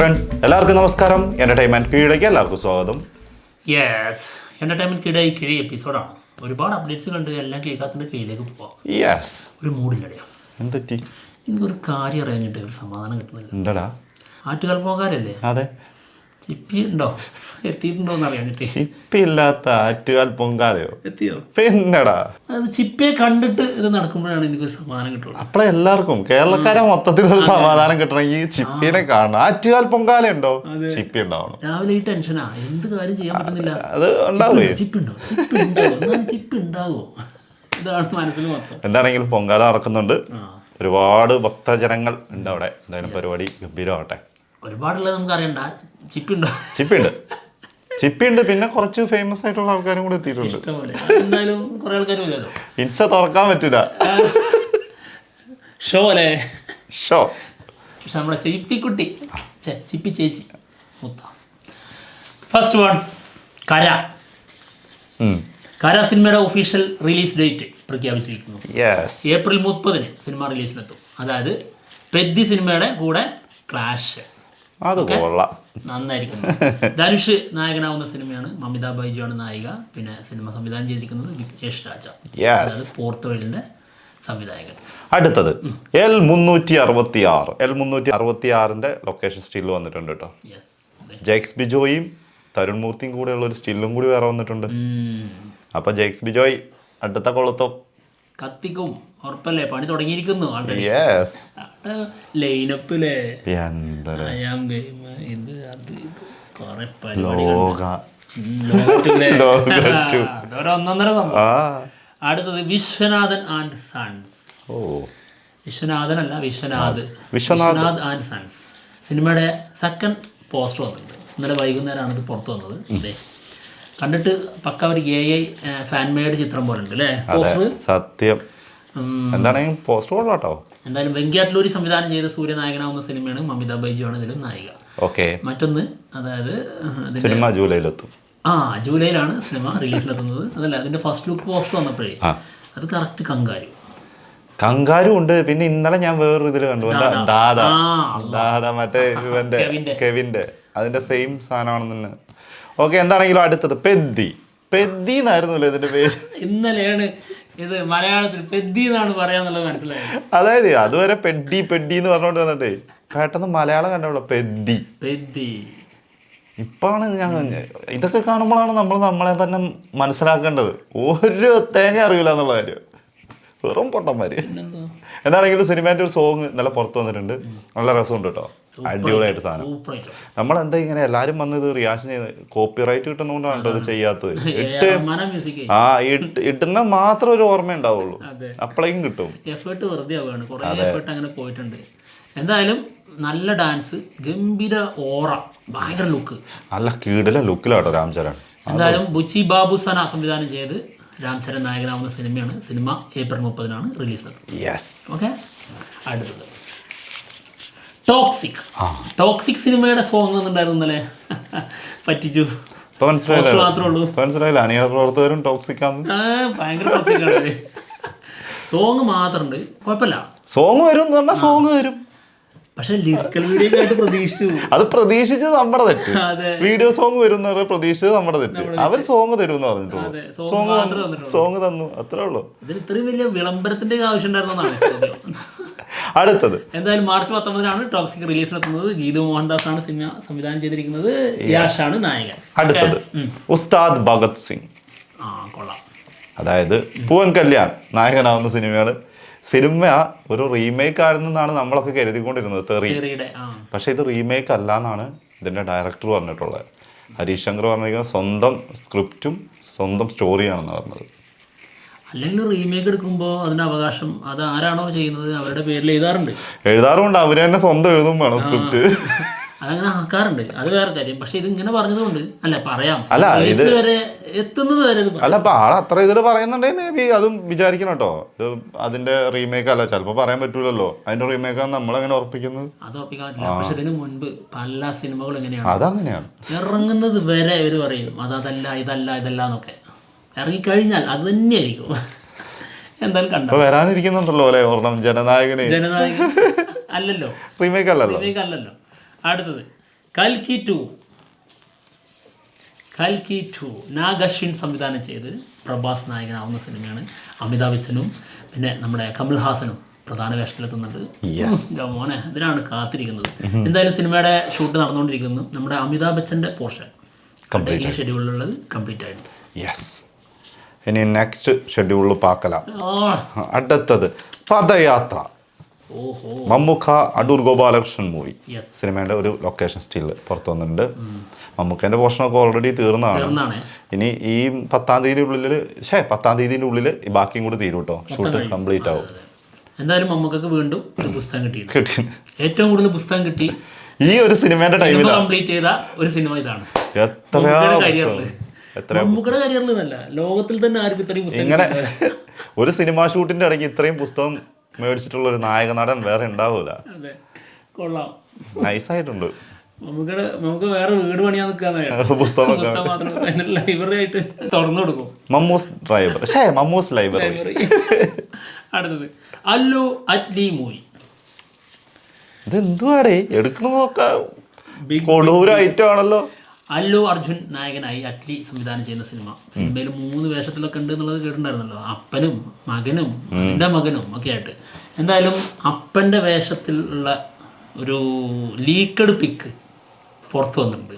Friends, എല്ലാവർക്കും നമസ്കാരം. Entertainment കീഴിലേക്ക് എല്ലാവർക്കും സ്വാഗതം. യെസ്, എൻ്റർടൈൻമെൻറ്റ് കിഴി എപ്പിസോഡാണ്. ഒരുപാട് അപ്ഡേറ്റ്സ് കണ്ട് എല്ലാം കേൾക്കാത്തതിൻ്റെ കീഴിലേക്ക് പോവാം. യെസ്. ഒരു മൂഡില്ലടയാ. എന്തെറ്റി? എനിക്കൊരു കാര്യം അറിയാഞ്ഞിട്ട് ഒരു സമാധാനം കിട്ടുന്നില്ല. എന്താടാ? ആറ്റുകാൽ പോകാരല്ലേ? അതെ. ചിപ്പി ഉണ്ടോ, എത്തിയിട്ടുണ്ടോ എന്ന് അറിയാഞ്ഞിട്ട്. ചിപ്പി ഇല്ലാത്ത ആറ്റുകാൽ പൊങ്കാലയോ? എത്തിയോ? പിന്നെടാ, അത് ചിപ്പിയെ കണ്ടിട്ട് ഇത് നടക്കുമ്പോഴാണ് എനിക്കൊരു സമാധാനം കിട്ടുള്ളൂ. അപ്പളെ എല്ലാവർക്കും കേരളക്കാരെ മൊത്തത്തിലൊരു സമാധാനം കിട്ടണമെങ്കിൽ ചിപ്പിനെ കാണണം. ആറ്റുകാൽ പൊങ്കാല ഉണ്ടോ, ചിപ്പി ഉണ്ടാവണം. രാവിലെ ഈ ടെൻഷനാ, എന്ത് കാര്യം ചെയ്യാൻ പറ്റുന്നില്ല. അത് ഉണ്ടാവേ. ചിപ്പ് ഉണ്ടാവോ, ഇതാണ് മനസ്സിൽ മൊത്തം. എന്താണെങ്കിലും പൊങ്കാല നടക്കുന്നുണ്ട്. ഒരുപാട് ഭക്തജനങ്ങൾ ഉണ്ട് അവിടെ. എന്തായാലും പരിപാടി ഗംഭീരമാവട്ടെ. ഒരുപാടുള്ളത് നമുക്ക് അറിയണ്ട. ചിപ്പിയുണ്ട്. ചിപ്പിയുണ്ട്. പിന്നെ കുറച്ച് ഫേമസ് ആയിട്ടുള്ള ആൾക്കാരും കൂടെ എത്തിയിട്ടുണ്ട്. എന്തായാലും കുറെ ആൾക്കാർ വരാലോ. ഇൻസ്റ്റ തുറക്കാൻ പറ്റൂല. ഷോ അല്ലേ? ഷോ. പക്ഷെ നമ്മുടെ ചിപ്പിക്കുട്ടി, ചിപ്പി ചേച്ചി മുത്ത. ഫസ്റ്റ് വൺ, കര സിനിമയുടെ ഒഫീഷ്യൽ റിലീസ് ഡേറ്റ് പ്രഖ്യാപിച്ചിരിക്കുന്നു. ഏപ്രിൽ 30 സിനിമ റിലീസിനെത്തും. അതായത് പെദ്ദി സിനിമയുടെ കൂടെ ക്ലാഷ്. അത് കൊള്ളാം, നന്നായിരിക്കും. ധനുഷ് നായകനാവുന്ന സിനിമയാണ്. മമിത ബൈജുവാണ് നായിക. പിന്നെ സിനിമ സംവിധാനം ചെയ്തിരിക്കുന്നത് വിഘ്നേഷ് രാജ, അതായത് പോർത്തൊഴിലിന്റെ സംവിധായകൻ. അടുത്തത് L366. L366 ലൊക്കേഷൻ സ്റ്റിൽ വന്നിട്ടുണ്ട് കേട്ടോ. ജെക്സ് ബിജോയും തരുൺ മൂർത്തിയും കൂടെയുള്ള ഒരു സ്റ്റില്ലും കൂടി വേറെ വന്നിട്ടുണ്ട്. അപ്പൊ ജെക്സ് ബിജോയ് അടുത്ത കൊളുത്തും കത്തിക്കും, ഉറപ്പല്ലേ? പണി തുടങ്ങിയിരിക്കുന്നു. ലൈനപ്പിലെ അടുത്തത് Viswanathan and sons. Viswanath and sons സിനിമയുടെ സെക്കൻഡ് പോസ്റ്റർ വന്നിട്ടുണ്ട്. ഇന്നലെ വൈകുന്നേരമാണ് ഇത് പുറത്തു വന്നത്. അതെ, കണ്ടിട്ട് പക്ക ഒരു AI ഫാൻ മെയ്ഡ് ചിത്രം പോലെ ഉണ്ട് അല്ലേ പോസ്റ്റർ? സത്യം. എന്താണെങ്കിൽ പോസ്റ്റർ കൊള്ളാട്ടോ. എന്തായാലും വെങ്കിയാട്ടിലൂരി സംവിധാനം ചെയ്ത സൂര്യനായകനാവുന്ന സിനിമയാണ്. മമിത ബൈജുവാണ് ഇതിലും നായിക. മറ്റൊന്ന്, അതായത് സിനിമ ജൂലൈയിലെത്തും. ജൂലൈയിലാണ് സിനിമ റിലീസിലെത്തുന്നത്. അതല്ല, അതിന്റെ ഫസ്റ്റ് ലുക്ക് പോസ്റ്റർ വന്നപ്പോഴേ അത് കറക്റ്റ് കങ്കാരു ഉണ്ട്. പിന്നെ ഇന്നലെ ഞാൻ വേറൊരു ഇതിൽ കണ്ടു, ദാദ മറ്റേ കെവിന്റെ അതിന്റെ സെയിം സാധനമാണെന്ന്. ഓക്കെ, എന്താണെങ്കിലും അടുത്തത് പെദ്ദി എന്നായിരുന്നല്ലോ ഇതിന്റെ പേര്. ഇന്നലെയാണ് ഇത് മലയാളത്തിൽ പെദ്ദി എന്നാണ് പറയാന്നുള്ളത് മനസ്സിലായത്. അതായത് അതുവരെ പെഡ്ഡി എന്ന് പറഞ്ഞോണ്ട് വന്നിട്ടേ പെട്ടെന്ന് മലയാളം കണ്ടോ പെദ്ദി. ഇപ്പാണ് ഞാൻ ഇതൊക്കെ കാണുമ്പോഴാണ് നമ്മളെ തന്നെ മനസ്സിലാക്കേണ്ടത്. ഒരു തേങ്ങ അറിയില്ല എന്നുള്ള കാര്യം. വെറും പൊട്ടന്മാര്. എന്താണെങ്കിലും സിനിമേന്റെ ഒരു സോങ് നല്ല പുറത്ത് വന്നിട്ടുണ്ട്. നല്ല രസമുണ്ട് കേട്ടോ. അടിപൊളിയായിട്ട് സാധനം. നമ്മളെന്താ ഇങ്ങനെ എല്ലാരും വന്ന് ഇത് റിയാക്ഷൻ ചെയ്യുന്നത്? കോപ്പിറൈറ്റ് കിട്ടുന്നതുകൊണ്ടാണ് ഇത് ചെയ്യാത്തത്. ഇട്ടുന്ന മാത്രം ഒരു ഓർമ്മ ഉണ്ടാവുള്ളൂ, അപ്പോഴേക്കും കിട്ടും. എഫേർട്ട് വെറുതെ ആവുകയാണ്. കുറേ എഫേർട്ട് അങ്ങനെ പോയിട്ടുണ്ട്. എന്തായാലും നല്ല ഡാൻസ്, ഗംഭീര ഓറ, ഭയങ്കര ലുക്ക്, നല്ല കീടില ലുക്കിലാട്ടോ രാംചരൺ. എന്തായാലും ബുച്ചി ബാബു സന സംവിധാനം ചെയ്ത് രാംചരൺ നായകനാവുന്ന സിനിമയാണ്. Cinema April 30 release. ഓക്കെ, അടുത്തത് ടോക്സിക് സിനിമയുടെ സോങ് വന്നിട്ടുണ്ടായിരുന്നു ഇന്നലെ. പറ്റിച്ചു. മാത്രമേ ഉള്ളൂ. പ്രവർത്തകരും ടോക്സിക് ആണ്. ഭയങ്കര ടോക്സിക് ആണ്. സോങ് മാത്രമുണ്ട്, കുഴപ്പമില്ല. സോങ് വരും. പക്ഷെ ലിറിക്കൽ വീഡിയോ ആയിട്ട് പ്രതീക്ഷിച്ചു. അത് പ്രതീക്ഷിച്ചത് നമ്മുടെ തെറ്റ്. വീഡിയോ സോങ് വരും പ്രതീക്ഷിച്ചത് നമ്മുടെ തെറ്റ്. അവർ സോങ് തരുമെന്ന് പറഞ്ഞിട്ടുള്ളൂ. സോങ് തന്നു, അത്രേ ഉള്ളൂ. ഇതിന് ഇത്രയും വലിയ വിളംബരത്തിന്റെ ആവശ്യം ഉണ്ടായിരുന്നതാണ്. അടുത്തത് എന്തായാലും മാർച്ച് 19 ടോക്സിക് റിലീസിനെത്തുന്നത്. ഗീതു മോഹൻദാസ് ആണ് സിനിമ സംവിധാനം ചെയ്തിരിക്കുന്നത്. യാഷാണ് നായകൻ. അടുത്തത് ഉസ്താദ് ഭഗത് സിംഗ്. കൊള്ളാം. അതായത് പൂവൻ കല്യാൺ നായകനാവുന്ന സിനിമയാണ്. സിനിമ ഒരു റീമേക്ക് ആയിരുന്നെന്നാണ് നമ്മളൊക്കെ കരുതിക്കൊണ്ടിരുന്നത്, തെറിയുടെ. പക്ഷെ ഇത് റീമേക്ക് അല്ല എന്നാണ് ഇതിന്റെ ഡയറക്ടർ പറഞ്ഞിട്ടുള്ളത്. ഹരീഷ് ശങ്കർ പറഞ്ഞിരിക്കുന്ന സ്വന്തം സ്ക്രിപ്റ്റും സ്വന്തം സ്റ്റോറിയാണെന്ന് പറഞ്ഞത്. അല്ലെങ്കിൽ റീമേക്ക് എടുക്കുമ്പോൾ അതിന്റെ അവകാശം അത് ആരാണോ ചെയ്യുന്നത് അവരുടെ പേരിൽ എഴുതാറുണ്ട്. അവര് തന്നെ സ്വന്തം എഴുതും വേണം സ്ക്രിപ്റ്റ്. അതങ്ങനെ ആക്കാറുണ്ട്, അത് വേറെ കാര്യം. പക്ഷെ ഇത് ഇങ്ങനെ പറഞ്ഞതുകൊണ്ട് ഇത് വരെ എത്തുന്നത് വരെ അല്ല, അപ്പൊ അത്ര ഇതില് പറയുന്നുണ്ടെങ്കിൽ മേ ബി അതും വിചാരിക്കണം കേട്ടോ. ഇത് അതിന്റെ റീമേക്ക് അല്ല, ചിലപ്പോ പറയാൻ പറ്റൂലല്ലോ അതിന്റെ റീമേക്ക് ആണ് നമ്മളെങ്ങനെ ഉറപ്പിക്കുന്നത്? അത് ഉറപ്പിക്കാൻ പറ്റില്ല. പക്ഷെ ഇതിന് മുൻപ് പല സിനിമകളും എങ്ങനെയാണ് അതങ്ങനെയാണ് ഇറങ്ങുന്നത് വരെ ഇവര് പറയും അതല്ല ഇതല്ല എന്നൊക്കെ. ഇറങ്ങിക്കഴിഞ്ഞാൽ അത് തന്നെയായിരിക്കും. എന്തായാലും കണ്ടോ വരാനിരിക്കുന്നുണ്ടല്ലോ അല്ലെ ഒരെണ്ണം ജനനായകൻ അല്ലല്ലോ, റീമേക്ക് അല്ലല്ലോ. അടുത്തത് കൽക്കി 2 നാഗ് അശ്വിൻ സംവിധാനം ചെയ്ത് പ്രഭാസ് നായകനാവുന്ന സിനിമയാണ്. അമിതാഭ് ബച്ചനും പിന്നെ നമ്മുടെ കമൽ ഹാസനും പ്രധാന വേഷത്തിലെത്തുന്നുണ്ട്. മോനെ ഇതിനാണ് കാത്തിരിക്കുന്നത്. എന്തായാലും സിനിമയുടെ ഷൂട്ട് നടന്നുകൊണ്ടിരിക്കുന്നു. നമ്മുടെ അമിതാഭ് ബച്ചൻ്റെ പോർഷൻ ഈ ഷെഡ്യൂളിലുള്ളത് കംപ്ലീറ്റ് ആയിട്ടുണ്ട്. ഇനി നെക്സ്റ്റ് ഷെഡ്യൂളിൽ പാക്കലാം. അടുത്തത് പദയാത്ര. മമ്മൂക്ക അടൂർ ഗോപാലകൃഷ്ണൻ മൂവി. സിനിമയുടെ ഒരു ലൊക്കേഷൻ സ്റ്റിൽ പുറത്തു വന്നിട്ടുണ്ട്. മമ്മൂക്കേൻ്റെ പോർഷനൊക്കെ ഓൾറെഡി തീർന്നതാണ്. ഇനി ഈ 10-ാം തീയതിയുടെ ഉള്ളിൽ ബാക്കിയും കൂടി തീരും കേട്ടോ. ഷൂട്ട് കംപ്ലീറ്റ് ആവും. എന്തായാലും മമ്മൂക്കക്ക് വീണ്ടും ഒരു പുസ്തകം കിട്ടി. ഏറ്റവും കൂടുതൽ പുസ്തകം കിട്ടി ഈ ഒരു സിനിമയുടെ ടൈമിൽ കംപ്ലീറ്റ് ചെയ്ത ഒരു സിനിമ ഇതാണ്. മമ്മൂക്കയുടെ കരിയറിൽ നല്ല ലോകത്തിൽ തന്നെ ആർക്കും ഇത്രയും പുസ്തകം ഇങ്ങനെ ഒരു സിനിമാ ഷൂട്ടിന്റെ ഇടയ്ക്ക് ഇത്രയും പുസ്തകം മേടിച്ചിട്ടുള്ള ഒരു നായക നടൻ വേറെ ഉണ്ടാവൂല. കൊള്ളാം, നൈസായിട്ടുണ്ട്. നമുക്ക് വേറെ വീട് പണിയാൻ നിൽക്കാതെ പുസ്തകം ലൈബ്രറി ആയിട്ട് തുറന്നു കൊടുക്കും. മമ്മൂസ് ലൈബ്രറി. അടുത്തത് അല്ലു അറ്റ്ലി മൂവി. ഇതെന്തുവാടേ എടുക്കണ നോക്കാം, കൊടൂര ഐറ്റം ആണല്ലോ. അല്ലു അർജുൻ നായകനായി അറ്റ്ലി സംവിധാനം ചെയ്യുന്ന സിനിമയിൽ 3 വേഷത്തിലൊക്കെ ഉണ്ട് എന്നുള്ളത് കേട്ടിട്ടുണ്ടായിരുന്നല്ലോ. അപ്പനും മകനും എൻ്റെ മകനും ഒക്കെ ആയിട്ട്. എന്തായാലും അപ്പൻ്റെ വേഷത്തിലുള്ള ഒരു ലീക്കഡ് പിക്ക് പുറത്തു വന്നിട്ടുണ്ട്.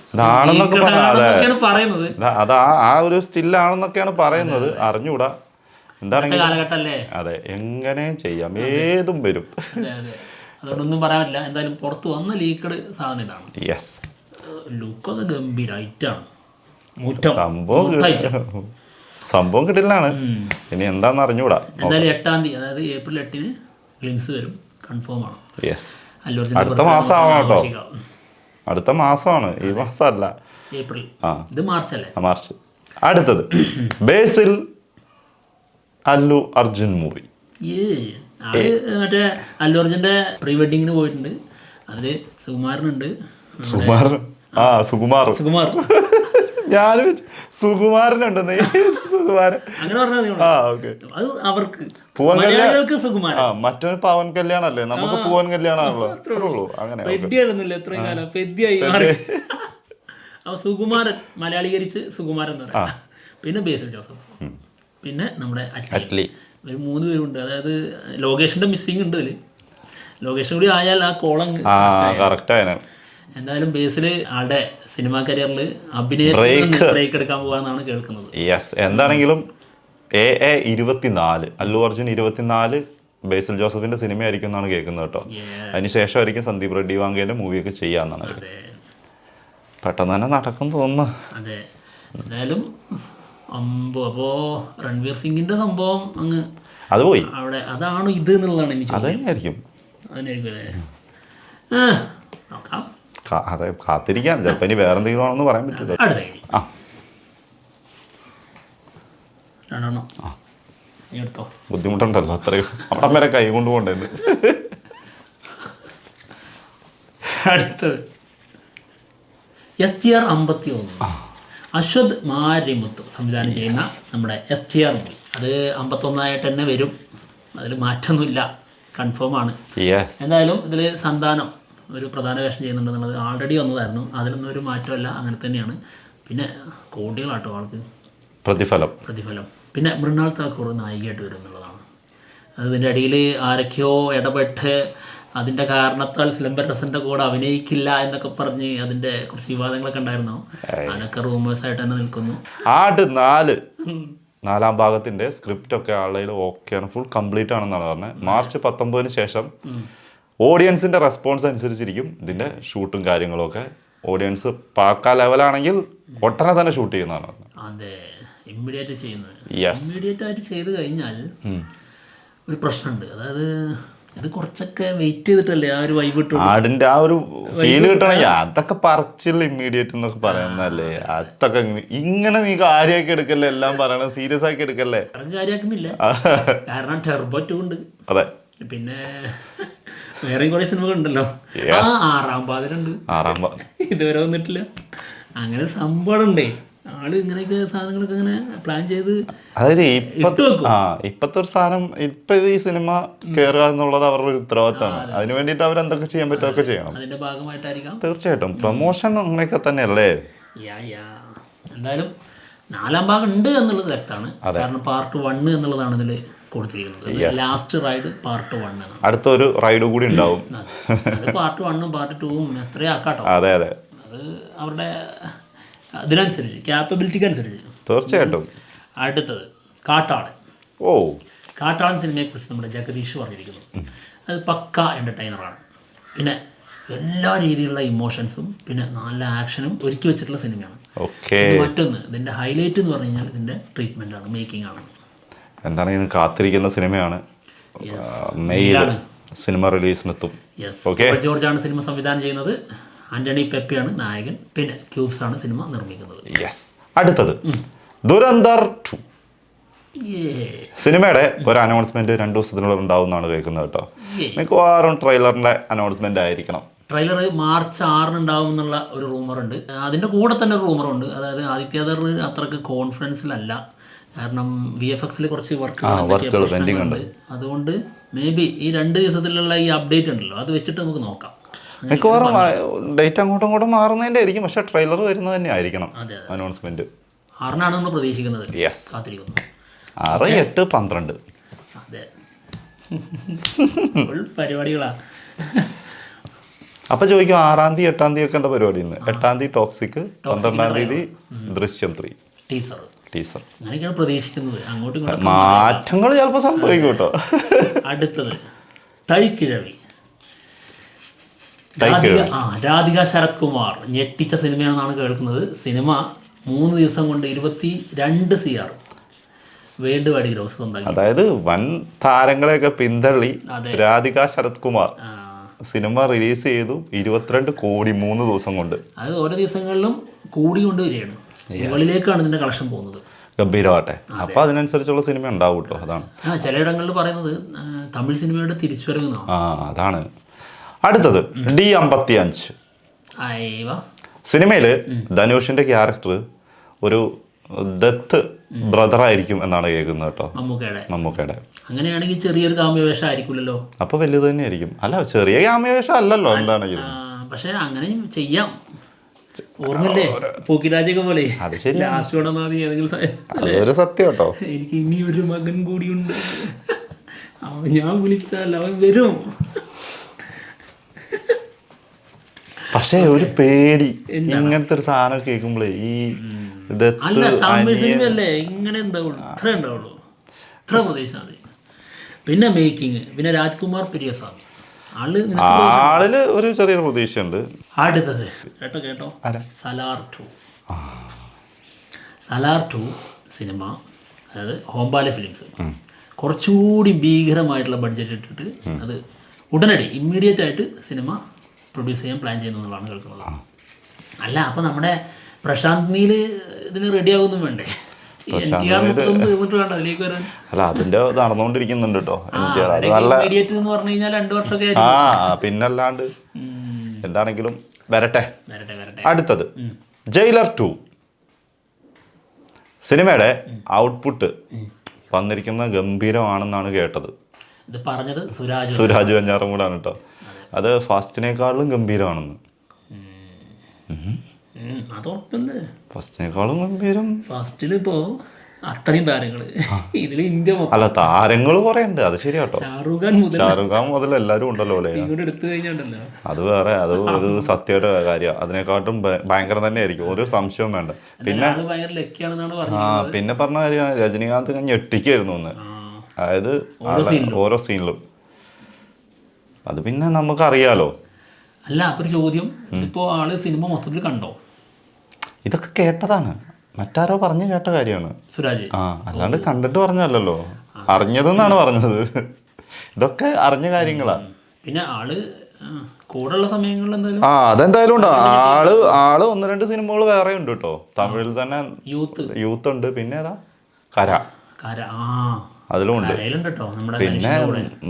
പറയുന്നത് അത് ആ ഒരു സ്റ്റില്ലാണെന്നൊക്കെയാണ് പറയുന്നത്. അറിഞ്ഞൂടാ എന്താണ് കാലഘട്ടമല്ലേ. അതെ, എങ്ങനെയും ചെയ്യാം, ഏതും വരും. അതുകൊണ്ടൊന്നും പറയാനില്ല. എന്തായാലും പുറത്ത് വന്ന ലീക്കഡ് സാധനം ഇതാണ്. ലുക്കൊക്കെ ഗംഭീരായിട്ടാണ്. സംഭവം കിട്ടില്ലാണ്. ഇനി എന്താന്ന് അറിഞ്ഞൂടാ. എന്തായാലും 8-ാം തീയതി, അതായത് ഏപ്രിൽ 8-ന് ഗ്ലിംസ് വരും, കൺഫേം ആണ്. അടുത്ത മാസമാണ് കേട്ടോ. അടുത്ത മാസമാണ്, ഈ മാസമല്ല, ഏപ്രിൽ. ഇത് മാർച്ച് അല്ലേ? മാർച്ച്. അടുത്തത് ബേസിൽ അല്ലു അർജുൻ മൂവി. മറ്റേ അല്ലു അർജുൻ്റെ പ്രീ വെഡിങ്ങിന് പോയിട്ടുണ്ട്. അതില് സുകുമാരനുണ്ട്. സുകുമാർ ഞാനും സുകുമാരനുണ്ടെന്ന്. സുകുമാരൻ അങ്ങനെ മറ്റൊരു പവൻ കല്യാണല്ലേ, നമുക്ക് പൂവൻ കല്യാണമാണല്ലോ. അത്രേ ഉള്ളൂ. അങ്ങനെ സുകുമാരൻ മലയാളീകരിച്ച് സുകുമാരൻ എന്ന് പറയാം. പിന്നെ ബേസിൽ ജോസഫ്, പിന്നെ നമ്മുടെ അറ്റ്ലി. 3 പേരുണ്ട്. അതായത് ലോകേഷിന്റെ മിസ്സിംഗ് ഉണ്ട് ഇതില്. ലോകേഷൻ കൂടി ആയാൽ ആ കോളം കറക്റ്റ്. എന്തായാലും ബേസിൽ ആളുടെ സിനിമാ കരിയറിൽ അഭിനയത്തിൽ ബ്രേക്ക് എടുക്കാൻ പോകാന്നാണ് കേൾക്കുന്നത്. എന്താണെങ്കിലും 24 അല്ലു അർജുൻ 24 ബേസിൽ ജോസഫിന്റെ സിനിമയായിരിക്കും എന്നാണ് കേൾക്കുന്നത് കേട്ടോ. അതിനുശേഷമായിരിക്കും സന്ദീപ് റെഡ്ഡി വാങ്കേന്റെ മൂവിയൊക്കെ ചെയ്യാന്നാണ്. പെട്ടെന്ന് തന്നെ നടക്കും തോന്നുന്നു. അതെ, എന്തായാലും അപ്പോ രൺവീർ സിംഗിന്റെ സംഭവം അങ്ങ് അത് പോയി അവിടെ. അതാണ് ഇത് എന്നുള്ളതാണ് എനിക്ക്. അതന്നെയായിരിക്കും. നോക്കാം, അതെ, കാത്തിരിക്കാം. ചിലപ്പോൾ ഇനി വേറെ എന്തെങ്കിലും ആണെന്ന് പറയാൻ പറ്റില്ല. ബുദ്ധിമുട്ടുണ്ടല്ലോ അത്രയും. അവിടെ വരെ കൈ കൊണ്ട് പോകണ്ടെന്ന്. അടുത്തത് STR 51. അശ്വത് മാരിമുത്ത് സംവിധാനം ചെയ്യുന്ന നമ്മുടെ STR മൂവി. അത് 51 തന്നെ വരും, അതിൽ മാറ്റമൊന്നുമില്ല, കൺഫേം ആണ്. എന്തായാലും ഇതിൽ സന്താനം ഒരു പ്രധാന വേഷം ചെയ്യുന്നുണ്ടെന്നുള്ളത് ആൾറെഡി വന്നതായിരുന്നു. അതിലൊന്നും ഒരു മാറ്റമല്ല, അങ്ങനെ തന്നെയാണ്. പിന്നെ കോടികളാട്ടോ ആൾക്ക് പ്രതിഫലം. പിന്നെ മൃണാൾ താക്കൂർ നായികയായിട്ട് വരും എന്നുള്ളതാണ്. അതിൻ്റെ ഇടയിൽ ആരൊക്കെയോ ഇടപെട്ട് അതിൻ്റെ കാരണത്താൽ സിലംബരസൻ്റെ കൂടെ അഭിനയിക്കില്ല എന്നൊക്കെ പറഞ്ഞ് അതിൻ്റെ കുറച്ച് വിവാദങ്ങളൊക്കെ ഉണ്ടായിരുന്നു. അതൊക്കെ റൂമേഴ്സായിട്ട് തന്നെ നിൽക്കുന്നു. ആട് 4 ഭാഗത്തിൻ്റെ സ്ക്രിപ്റ്റൊക്കെ ആളുകൾ ഓക്കെയാണ്, ഫുൾ കംപ്ലീറ്റ് ആണെന്നാണ് പറഞ്ഞത്. മാർച്ച് 19 ശേഷം ഓഡിയൻസിൻ്റെ റെസ്പോൺസ് അനുസരിച്ചിരിക്കും ഇതിൻ്റെ ഷൂട്ടും കാര്യങ്ങളൊക്കെ. ഓഡിയൻസ് പാക്ക ലെവലാണെങ്കിൽ ഒട്ടനെ തന്നെ ഷൂട്ട് ചെയ്യുന്നതാണ്. അതെ, ഇമ്മീഡിയറ്റ് ചെയ്യുന്നത്. ഇമ്മീഡിയറ്റ് ആയിട്ട് ചെയ്ത് കഴിഞ്ഞാൽ ഒരു പ്രശ്നമുണ്ട്. അതായത് ഇത് കുറച്ചൊക്കെ വെയിറ്റ് ചെയ്തിട്ടല്ലേ ആ ഒരു വൈബ് കിട്ടും, ആടിൻ്റെ ആ ഒരു ഫീൽ കിട്ടണമെങ്കിൽ. അതൊക്കെ പറച്ചില്ല ഇമ്മീഡിയറ്റ് എന്നൊക്കെ പറയുന്നല്ലേ. അതൊക്കെ ഇങ്ങനെ നീ കാര്യമാക്കി എടുക്കല്ലേ, എല്ലാം പറയണത് സീരിയസ് ആക്കി എടുക്കല്ലേ. കാര്യമാക്കുന്നില്ല, കാരണം ടെർബോ 2 ഉണ്ട്. അതെ, പിന്നെ വേറെയും കുറെ സിനിമകൾ ഉണ്ടല്ലോ. 6ാം പാതിരുണ്ട്, ഇതുവരെ വന്നിട്ടില്ല. അങ്ങനെ സംഭവം ഉണ്ടേ. ആള് ഇങ്ങനെയൊക്കെ സാധനങ്ങളൊക്കെ ഇങ്ങനെ പ്ലാൻ ചെയ്ത് അതായത് ഇട്ട് വെക്കും. ഇപ്പത്തെ ഒരു സാധനം ഇപ്പൊ ഈ സിനിമ കയറുക എന്നുള്ളത് അവരുടെ ഒരു ഉത്തരവാദിത്തമാണ്. അതിന് വേണ്ടിയിട്ട് അവർ എന്തൊക്കെ ചെയ്യാൻ പറ്റുമൊക്കെ ചെയ്യണം. അതിന്റെ ഭാഗമായിട്ടായിരിക്കാം. തീർച്ചയായിട്ടും പ്രൊമോഷൻ അങ്ങനെയൊക്കെ തന്നെയല്ലേ. എന്തായാലും 4ാം ഭാഗം ഉണ്ട് എന്നുള്ളത് വ്യക്തമാണ്. കാരണം പാർട്ട് 1 എന്നുള്ളതാണ് ഇതിൽ കൊടുത്തിരിക്കുന്നത്. ലാസ്റ്റ് റൈഡ് പാർട്ട് 1 ആണ്. അടുത്തൊരു റൈഡ് കൂടി ഉണ്ടാവും. അത് പാർട്ട് 1ഉം പാർട്ട് 2ഉം എത്രയും ആക്കാട്ടോ. അതെ അതെ, അത് അവരുടെ അതിനനുസരിച്ച് ക്യാപ്പബിലിറ്റിക്ക് അനുസരിച്ച്. തീർച്ചയായിട്ടും. അടുത്തത് കാട്ടാളൻ. കാട്ടാളൻ സിനിമയെക്കുറിച്ച് നമ്മുടെ ജഗദീഷ് പറഞ്ഞിരിക്കുന്നു. അത് പക്ക എൻ്റർടൈനറാണ്. പിന്നെ എല്ലാ രീതിയിലുള്ള ഇമോഷൻസും പിന്നെ നല്ല ആക്ഷനും ഒരുക്കി വെച്ചിട്ടുള്ള സിനിമയാണ്. മറ്റൊന്ന് ഇതിൻ്റെ ഹൈലൈറ്റ് എന്ന് പറഞ്ഞു കഴിഞ്ഞാൽ ഇതിൻ്റെ ട്രീറ്റ്മെൻ്റ് ആണ്, മേക്കിംഗ് ആണ്. എന്താണ് കാത്തിരിക്കുന്ന സിനിമയാണ്. മെയ്യിലാണ് സിനിമ റിലീസിനെത്തും. ജോർജാണ് സിനിമ സംവിധാനം ചെയ്യുന്നത്. ആന്റണി പെപ്പയാണ് നായകൻ. പിന്നെ ക്യൂബ്സ് ആണ് സിനിമ നിർമ്മിക്കുന്നത്. അടുത്തത് ദുരന്തർ 2 സിനിമയുടെ ഒരു അനൗൺസ്മെന്റ് 2 ദിവസത്തിനുള്ളിൽ ഉണ്ടാവുമെന്നാണ് കേൾക്കുന്നത് കേട്ടോ. മിക്കവാറും ട്രെയിലറിന്റെ അനൗൺസ്മെന്റ് ആയിരിക്കണം. ട്രെയിലർ മാർച്ച് 6 ഉണ്ടാവും എന്നുള്ള ഒരു റൂമറുണ്ട്. അതിൻ്റെ കൂടെ തന്നെ ഒരു റൂമറുണ്ട്. അതായത് ആദിത്യദർ അത്രക്ക് കോൺഫിഡൻസിലല്ല. കാരണം VFX കുറച്ച് വർക്കുകൾ പെൻഡിങ് ഉണ്ട്. അതുകൊണ്ട് മേ ബി ഈ 2 ദിവസത്തിലുള്ള ഈ അപ്ഡേറ്റ് ഉണ്ടല്ലോ അത് വെച്ചിട്ട് നമുക്ക് നോക്കാം. മിക്കവാറും ഡേറ്റ് അങ്ങോട്ടും ഇങ്ങോട്ടും മാറുന്നതിൻ്റെ ആയിരിക്കും. പക്ഷേ ട്രെയിലർ വരുന്നത് തന്നെ ആയിരിക്കണം അനൗൺസ്മെന്റ്. 6 നമ്മൾ പ്രതീക്ഷിക്കുന്നത്. കാത്തിരിക്കുന്നു. 6, 8, 12. അതെ, പരിപാടികളാ. അപ്പൊ ചോദിക്കും 6-ാം തീയതി 8-ാം തീയതി ഒക്കെ എന്താ പരിപാടി? 8-ാം തീയതി ടോക്സിക്, 12-ാം തീയതി ദൃശ്യം 3 ടീസർ. അങ്ങനെയൊക്കെയാണ് പ്രതീക്ഷിക്കുന്നത്. അങ്ങോട്ടും മാറ്റങ്ങൾ ചിലപ്പോൾ സംഭവിക്കും കേട്ടോ. അടുത്തത് തഴിക്കിഴവി. രാധിക ശരത് കുമാർ ഞെട്ടിച്ച സിനിമയാണെന്നാണ് കേൾക്കുന്നത്. സിനിമ 3 ദിവസം കൊണ്ട് 22 CR വേൾഡ് വൈഡ് ഗ്രോസ് സ്വന്തം. അതായത് വൻ താരങ്ങളെയൊക്കെ പിന്തള്ളി രാധിക ശരത് കുമാർ സിനിമ റിലീസ് ചെയ്തു. 22 കോടി 3 ദിവസം കൊണ്ട്. അത് ഓരോ ദിവസങ്ങളിലും കൂടിക്കൊണ്ടുവരികയാണ്. മുകളിലേക്കാണ് ഇതിന്റെ കളക്ഷൻ പോകുന്നത്. ഗംഭീരമാട്ടെ. അപ്പൊ അതിനനുസരിച്ചുള്ള സിനിമ ഉണ്ടാവും കേട്ടോ. അതാണ് ചിലയിടങ്ങളിൽ പറയുന്നത് തമിഴ് സിനിമയുടെ തിരിച്ചുവരവ്. അതാണ്. അടുത്തത് D55 സിനിമയില് ധനുഷിന്റെ ക്യാരക്ടർ ഒരു ദത്ത് ബ്രദർ ആയിരിക്കും എന്നാണ് കേൾക്കുന്നത് കേട്ടോ. മമ്മൂക്കയുടെ. അങ്ങനെയാണെങ്കിൽ ചെറിയൊരു കാമ്യവേഷം ആയിരിക്കില്ലല്ലോ. അപ്പൊ വലുത് തന്നെ ആയിരിക്കും. അല്ല, ചെറിയ കാമ്യവേഷം അല്ലല്ലോ എന്താണെങ്കിലും. പക്ഷെ അങ്ങനെ ചെയ്യാം. ഓർമ്മല്ലേ പോക്കിരാജൊക്കെ പോലെ. അത് ശരി, അതൊരു സത്യം കേട്ടോ. എനിക്ക് ഇനി ഒരു മകൻ കൂടിയുണ്ട്, ഞാൻ വിളിച്ചാൽ അവൻ വരും. പക്ഷെ ഒരു പേടി ഇങ്ങനത്തെ ഒരു സാധനം കേൾക്കുമ്പോഴേ ഈ തമിഴ് സിനിമയല്ലേ ഇങ്ങനെ ഉണ്ടാവുള്ളൂ, ഇത്ര ഉണ്ടാവുള്ളൂ, ഇത്ര പ്രദേശം. പിന്നെ മേക്കിങ്, പിന്നെ രാജ്കുമാർ പെരിയസ്വാമി ആളില് ഒരു ചെറിയൊരു പ്രതീക്ഷയുണ്ട്. അടുത്തത് കേട്ടോ സലാർ 2 സിനിമ, അതായത് ഹോംബാലെ ഫിലിംസ് കുറച്ചുകൂടി ഭീകരമായിട്ടുള്ള ബഡ്ജറ്റ് ഇട്ടിട്ട് അത് ഉടനടി ഇമ്മീഡിയറ്റ് ആയിട്ട് സിനിമ പ്രൊഡ്യൂസ് ചെയ്യാൻ പ്ലാൻ ചെയ്യുന്നതാണ് കേൾക്കുന്നത്. അല്ല, അപ്പോൾ നമ്മുടെ പ്രശാന്ത് നീൽ ഇതിന് റെഡി ആകുന്നു വേണ്ടേ? അല്ല, അതിന്റെ നടന്നുകൊണ്ടിരിക്കുന്നുണ്ട് കേട്ടോ. പിന്നല്ലാണ്ട് എന്താണെങ്കിലും വരട്ടെ. അടുത്തത് ജയിലർ 2 സിനിമയുടെ ഔട്ട്പുട്ട് വന്നിരിക്കുന്ന ഗംഭീരമാണെന്നാണ് കേട്ടത്. ഇത് പറഞ്ഞത് സുരാജ് വെഞ്ഞാറും കൂടാണ് കേട്ടോ. അത് ഫസ്റ്റിനേക്കാളും ഗംഭീരമാണെന്ന്. ഫസ്റ്റിനേക്കാളും ഗംഭീരം. ഫസ്റ്റിലിപ്പോ അത്രയും താരങ്ങള്, ഇതില് ഇന്ത്യ അല്ല താരങ്ങൾ കുറെ ഉണ്ട്. അത് ശരിയാട്ടോ. ഷാറുഖ് ഖാൻ മുതൽ എല്ലാരും ഉണ്ടല്ലോ അല്ലേ. എടുത്തു കഴിഞ്ഞാണ്ടല്ലോ അത് വേറെ, അത് ഒരു സത്യമായിട്ട് കാര്യം. അതിനെക്കാട്ടും ഭയങ്കരം തന്നെ ആയിരിക്കും, ഒരു സംശയവും വേണ്ട. പിന്നെ പിന്നെ പറഞ്ഞ കാര്യം രജനീകാന്ത് ഞെട്ടിക്കായിരുന്നു ഒന്ന്. അതായത് ഓരോ സീനിലും അത് പിന്നെ നമുക്കറിയാലോ. അല്ല, അപ്പൊ ഒരു ചോദ്യം, ഇതിപ്പോ ആള് സിനിമ മൊത്തത്തിൽ കണ്ടോ? ഇതൊക്കെ കേട്ടതാണ്, മറ്റാരോ പറഞ്ഞു കേട്ട കാര്യമാണ് സുരാജ്. അല്ലാണ്ട് കണ്ടിട്ട് പറഞ്ഞല്ലോ, അറിഞ്ഞതെന്നാണ് പറഞ്ഞത്. ഇതൊക്കെ അറിഞ്ഞ കാര്യങ്ങളാ. പിന്നെ ആള് കൂടെയുള്ള സമയങ്ങളിൽ എന്തായാലും അതെന്തായാലും ഉണ്ടോ. ആള് 1-2 സിനിമകൾ വേറെ ഉണ്ട് കേട്ടോ. തമിഴിൽ തന്നെ യൂത്ത് ഉണ്ട്. പിന്നെ ഏതാ കര അതിലും ഉണ്ട്. പിന്നെ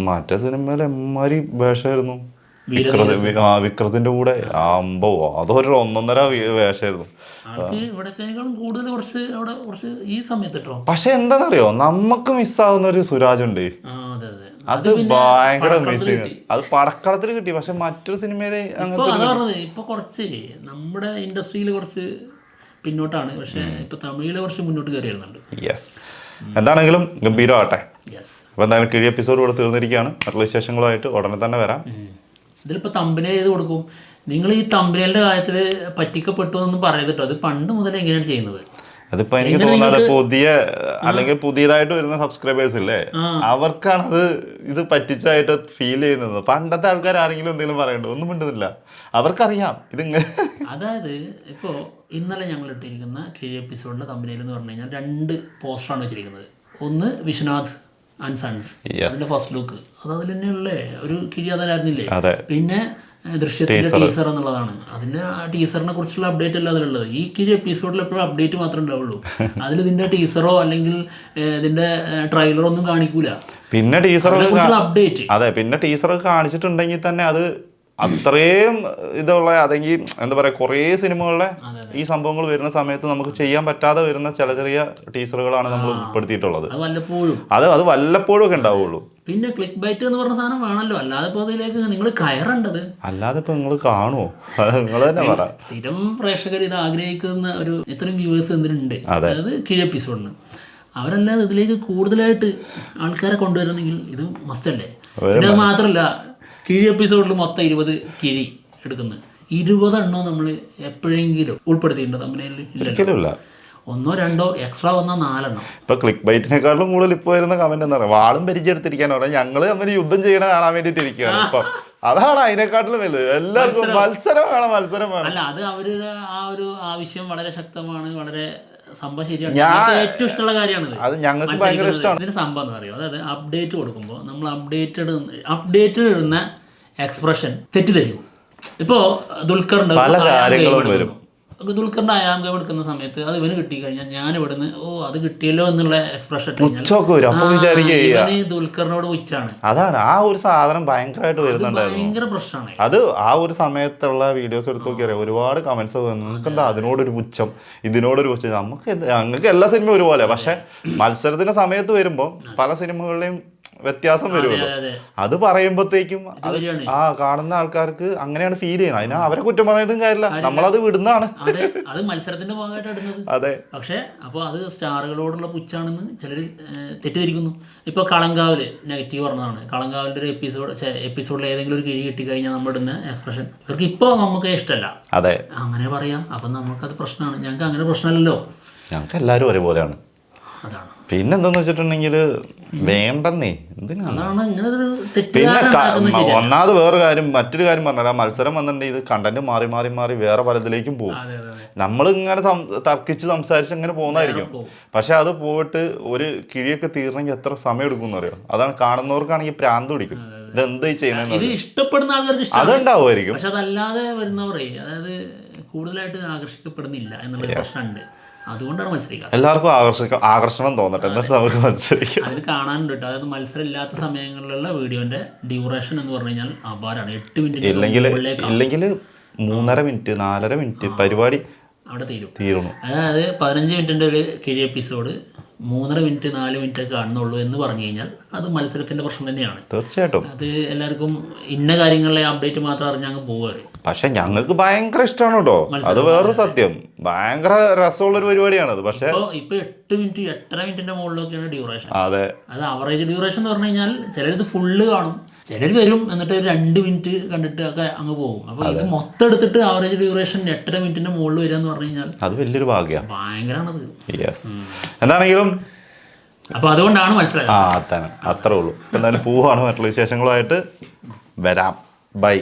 മറ്റേ സിനിമയിൽ എമ്മാരി വേഷമായിരുന്നു. വിക്രത്തിന്റെ കൂടെ അമ്പോ അതൊരു ഒന്നൊന്നര വേഷമായിരുന്നു. ആൾക്ക് ഇവിടത്തേക്കാളും കൂടുതൽ കുറച്ച് അവിടെ കുറച്ച് ഈ സമയത്ത് കേട്ടോ. പക്ഷെ എന്താണെന്നറിയോ, നമുക്ക് മിസ്സാവുന്ന ഒരു സുരാജ് ഉണ്ട്, അതെ അതെ, അത് ഭയങ്കര മിസ്സിങ്. അത് പടക്കളത്തിൽ കിട്ടി, പക്ഷെ മറ്റൊരു സിനിമയില് പറഞ്ഞത് ഇപ്പൊ കുറച്ച് നമ്മുടെ ഇൻഡസ്ട്രിയിൽ കുറച്ച് പിന്നോട്ടാണ്, പക്ഷെ ഇപ്പൊ തമിഴില് കുറച്ച് മുന്നോട്ട് കയറി വരുന്നുണ്ട്. യെസ്, എന്താണെങ്കിലും ഗംഭീരമാകട്ടെ. യെസ്, അപ്പൊ എന്തായാലും കിഴി എപ്പിസോഡ് കൂടെ തീർന്നിരിക്കുകയാണ്. മറ്റുള്ള വിശേഷങ്ങളുമായിട്ട് ഉടനെ തന്നെ വരാം. ഇതിലിപ്പോൾ തമ്പനയിൽ ചെയ്ത് കൊടുക്കും. നിങ്ങൾ ഈ തമ്പനയിലെ കാര്യത്തിൽ പറ്റിക്കപ്പെട്ടു എന്നൊന്നും പറയരുത്. അത് പണ്ട് മുതൽ എങ്ങനെയാണ് ചെയ്യുന്നത്? അതിപ്പോ എനിക്ക് തോന്നുന്നത് പുതിയ അല്ലെങ്കിൽ പുതിയതായിട്ട് വരുന്ന സബ്സ്ക്രൈബേഴ്സ് ഇല്ലേ, അവർക്കാണ് അത് ഇത് പറ്റിച്ചായിട്ട് ഫീൽ ചെയ്യുന്നത്. പണ്ടത്തെ ആൾക്കാർ ആരെങ്കിലും എന്തെങ്കിലും പറയണ്ടോ? ഒന്നും മിണ്ടുന്നില്ല, അവർക്കറിയാം ഇത്. അതായത് ഇപ്പോൾ ഇന്നലെ ഞങ്ങൾ ഇട്ടിരിക്കുന്ന കിഴി എപ്പിസോഡിന്റെ തമ്പനയിൽ എന്ന് പറഞ്ഞു കഴിഞ്ഞാൽ 2 പോസ്റ്ററാണ് വെച്ചിരിക്കുന്നത്. ഒന്ന് വിശ്വനാഥ് ആൻഡ് സൺസ്, അതിന്റെ ഫസ്റ്റ് ലുക്ക്, അത് അതിൽ തന്നെയുള്ളേ ഒരു കിഴി അതല്ലായിരുന്നില്ലേ. പിന്നെ ദൃശ്യത്തിന്റെ ടീസർ എന്നുള്ളതാണ്. അതിന്റെ ടീസറിനെ കുറിച്ചുള്ള അപ്ഡേറ്റ് അല്ല അതിലുള്ളത്. ഈ കിഴി എപ്പിസോഡിൽ എപ്പോഴും അപ്ഡേറ്റ് മാത്രമേ ഉണ്ടാവുള്ളൂ. അതിൽ ഇതിന്റെ ടീസറോ അല്ലെങ്കിൽ ഇതിന്റെ ട്രെയിലറോ ഒന്നും കാണിക്കൂല. പിന്നെ ടീസർ അപ്ഡേറ്റ്, അതെ, പിന്നെ ടീസറൊക്കെ കാണിച്ചിട്ടുണ്ടെങ്കിൽ തന്നെ അത് അത്രയും ഇതുള്ള, അതെങ്കിൽ എന്താ പറയാ, കുറേ സിനിമകളിലെ ഈ സംഭവങ്ങൾ വരുന്ന സമയത്ത് നമുക്ക് ചെയ്യാൻ പറ്റാതെ വരുന്ന ചെറിയ ടീസറുകളാണ് നമ്മൾ ഉൾപ്പെടുത്തിയിട്ടുള്ളത്. അത് വല്ലപ്പോഴും ഒക്കെ ഉണ്ടാവുള്ളൂ. പിന്നെ ക്ലിക്ക് ബൈറ്റ് എന്ന് പറഞ്ഞ സാധനം വേണമല്ലോ, അല്ലാതെ ഇപ്പോൾ അതിലേക്ക് നിങ്ങൾ കയറേണ്ടത്. അല്ലാതെ ഇപ്പൊ നിങ്ങൾ കാണുമോ? നിങ്ങൾ തന്നെ പറ. സ്ഥിരം പ്രേക്ഷകർ ഇത് ആഗ്രഹിക്കുന്ന ഒരു ഇത്രയും വ്യൂവേഴ്സ് എന്തിനുണ്ട്, അതായത് കിഴി എപ്പിസോഡിന്. അവരല്ലാതെ ഇതിലേക്ക് കൂടുതലായിട്ട് ആൾക്കാരെ കൊണ്ടുവരുന്നെങ്കിൽ ഇത് മസ്റ്റല്ലേ. പിന്നെ അത് മാത്രമല്ല, കിഴി എപ്പിസോഡിൽ മൊത്തം 20 കിഴി എടുക്കുന്നത്. 20 എണ്ണോ നമ്മൾ എപ്പോഴെങ്കിലും ഉൾപ്പെടുത്തിയിട്ടുണ്ട് തമ്മിൽ? ഇല്ല. 1 2 എക്സ്ട്രാ വന്നാൽ 4 എണ്ണം. ഇപ്പൊ ക്ലിക്ക് ബൈറ്റിനെക്കാളും കൂടുതൽ ഇപ്പൊ വരുന്ന കമന്റ് എന്താ പറയുക, വാളും പരിചയപ്പെടുത്തിരിക്കാനോ പറഞ്ഞാൽ ഞങ്ങള് തമ്മിൽ യുദ്ധം ചെയ്യണ കാണാൻ വേണ്ടിട്ട് ഇരിക്കുകയാണ്. ഇപ്പൊ അതാണ് അതിനെക്കാട്ടിലും വലുത്. എല്ലാവർക്കും മത്സരം വേണം. അല്ല, അത് അവരുടെ ആ ഒരു ആവശ്യം വളരെ ശക്തമാണ്, വളരെ സംഭവം ശരിയാണ്. ഏറ്റവും ഇഷ്ടമുള്ള കാര്യമാണ് അത്. ഞങ്ങൾക്ക് ഭയങ്കര ഇഷ്ടമാണ്. ഇതിന് സംഭവം എന്ന് പറയുമോ, അതായത് അപ്ഡേറ്റ് കൊടുക്കുമ്പോൾ നമ്മൾ അപ്ഡേറ്റഡ് ഇടുന്ന എക്സ്പ്രഷൻ തെറ്റിദ്ധരിക്കും. ഇപ്പോൾ ദുൽഖറിന്റെ പല കാര്യങ്ങളും വരും. ദുൽഖറിന്റെ അയാം ഗെയിം എടുക്കുന്ന സമയത്ത് അത് ഇവന് കിട്ടിക്കഴിഞ്ഞാൽ ഞാൻ ഇവിടുന്ന് അത് കിട്ടിയല്ലോ എന്നുള്ള എക്സ്പ്രഷൻ ദുൽഖറിനോട് ഉച്ചാണ്. അതാണ് ആ ഒരു സാധനം ഭയങ്കരമായിട്ട് വരുന്നുണ്ടായിരുന്നു. ഭയങ്കര പ്രശ്നമാണ് അത്. ആ ഒരു സമയത്തുള്ള വീഡിയോസ് എടുത്ത് നോക്കിയാൽ ഒരുപാട് കമന്റ്സ് വന്നു, നമുക്ക് എന്താ അതിനോടൊരു പുച്ഛം, ഇതിനോടൊരു പുച്ഛം. ഞങ്ങൾക്ക് എല്ലാ സിനിമയും ഒരുപോലെ, പക്ഷെ മത്സരത്തിന്റെ സമയത്ത് വരുമ്പോൾ പല സിനിമകളിലെയും വ്യത്യാസം വരുമല്ലോ. അത് പറയുമ്പോഴത്തേക്കും കാണുന്ന ആൾക്കാർക്ക് അങ്ങനെയാണ് ഫീൽ ചെയ്യുന്നത്. അതിന് അവരെ കുറ്റം പറഞ്ഞിട്ടും കാര്യമില്ല, നമ്മളത് വിടുന്നതാണ്. അത് മത്സരത്തിന്റെ ഭാഗമായിട്ട് ഇടുന്നത്. അതെ. പക്ഷെ അപ്പോൾ അത് സ്റ്റാറുകളോടുള്ള പുച്ഛാണെന്ന് ചിലർ തെറ്റിദ്ധരിക്കുന്നു. ഇപ്പോൾ കളങ്കാവില് നെഗറ്റീവ് പറഞ്ഞതാണ്. കളങ്കാവിന്റെ ഒരു എപ്പിസോഡിൽ ഏതെങ്കിലും ഒരു കിഴി കിട്ടിക്കഴിഞ്ഞാൽ നമ്മൾ ഇടുന്ന എക്സ്പ്രഷൻ ഇവർക്ക് ഇപ്പോൾ നമുക്ക് ഇഷ്ടമല്ല. അതെ, അങ്ങനെ പറയാം. അപ്പം നമുക്കത് പ്രശ്നമാണ്. ഞങ്ങൾക്ക് അങ്ങനെ പ്രശ്നമല്ലല്ലോ, ഞങ്ങൾക്ക് എല്ലാവരും ഒരേപോലെയാണ്. അതാണ്. പിന്നെ എന്താന്ന് വെച്ചിട്ടുണ്ടെങ്കിൽ വേണ്ടെന്നേ എന്തിനാണ്. പിന്നെ ഒന്നാമത് വേറെ കാര്യം, മറ്റൊരു കാര്യം പറഞ്ഞാൽ ആ മത്സരം വന്നിട്ടുണ്ടെങ്കിൽ ഇത് കണ്ടന്റ് മാറി മാറി മാറി വേറെ പലതിലേക്കും പോകും. നമ്മൾ ഇങ്ങനെ തർക്കിച്ച് സംസാരിച്ച് അങ്ങനെ പോകുന്നതായിരിക്കും. പക്ഷെ അത് പോയിട്ട് ഒരു കിഴിയൊക്കെ തീരണമെങ്കിൽ എത്ര സമയം എടുക്കും അറിയോ. അതാണ് കാണുന്നവർക്കാണെങ്കിൽ പ്രാന്ത് പിടിക്കും. ഇതെന്ത് ചെയ്യണമെന്ന് ഇഷ്ടപ്പെടുന്ന ആൾക്കാർക്ക് അതുണ്ടാവുമായിരിക്കും. പക്ഷെ അതല്ലാതെ വരുന്നവരെ അതായത് കൂടുതലായിട്ട് ആകർഷിക്കപ്പെടുന്നില്ല എന്നുള്ള പ്രശ്നമുണ്ട്. അതുകൊണ്ടാണ് മത്സരിക്കുക. എല്ലാവർക്കും ആകർഷണം തോന്നട്ടെ, എന്നിട്ട് നമുക്ക് മത്സരിക്കാം. അതിൽ കാണാനുണ്ട് കേട്ടോ. അതായത് മത്സരം ഇല്ലാത്ത സമയങ്ങളിലുള്ള വീഡിയോന്റെ ഡ്യൂറേഷൻ എന്ന് പറഞ്ഞു കഴിഞ്ഞാൽ അപാരാണ്. 8 മിനിറ്റ് ഇല്ലെങ്കിൽ 3.5 മിനിറ്റ് 4.5 മിനിറ്റ് പരിപാടി അവിടെ തീരും. അതായത് 15 മിനിറ്റിന്റെ ഒരു കിഴി എപ്പിസോഡ് 3.5 മിനിറ്റ് 4 മിനിറ്റ് കാണുന്നുള്ളൂ എന്ന് പറഞ്ഞു കഴിഞ്ഞാൽ അത് മത്സരത്തിന്റെ പ്രശ്നം തന്നെയാണ്. തീർച്ചയായിട്ടും. അത് എല്ലാവർക്കും ഇന്ന കാര്യങ്ങളിലെ അപ്ഡേറ്റ് മാത്രം അറിഞ്ഞ് അങ്ങ് പോവുകയാണ്. പക്ഷെ ഞങ്ങൾക്ക് ഭയങ്കര ഇഷ്ടമാണ് കേട്ടോ. അത് വേറൊരു സത്യം. ഭയങ്കര രസമുള്ളൊരു പരിപാടിയാണത്. പക്ഷെ ഇപ്പൊ 8 മിനിറ്റ് 8.5 മിനിറ്റിന്റെ മുകളിലൊക്കെയാണ് ഡ്യൂറേഷൻ. അതെ, അത് അവറേജ് ഡ്യൂറേഷൻ എന്ന് പറഞ്ഞു കഴിഞ്ഞാൽ ചിലരിത് ഫുള്ള് കാണും, ചിലർ വരും എന്നിട്ട് 2 മിനിറ്റ് കണ്ടിട്ട് ഒക്കെ അങ്ങ് പോകും. അപ്പൊ ഇത് മൊത്തം എടുത്തിട്ട് ആവറേജ് ഡ്യൂറേഷൻ 8.5 മിനിറ്റിന്റെ മുകളിൽ വരിക എന്ന് പറഞ്ഞു കഴിഞ്ഞാൽ അത് വലിയൊരു ഭാഗ്യമാണ്. ഭയങ്കരമാണത്. എന്താണെങ്കിലും അപ്പൊ അതുകൊണ്ടാണ് മനസ്സിലായത്. അത്രേ ഉള്ളൂ. എന്തായാലും പോവാണ്. മറ്റുള്ള വിശേഷങ്ങളുമായിട്ട് വരാം. ബൈ.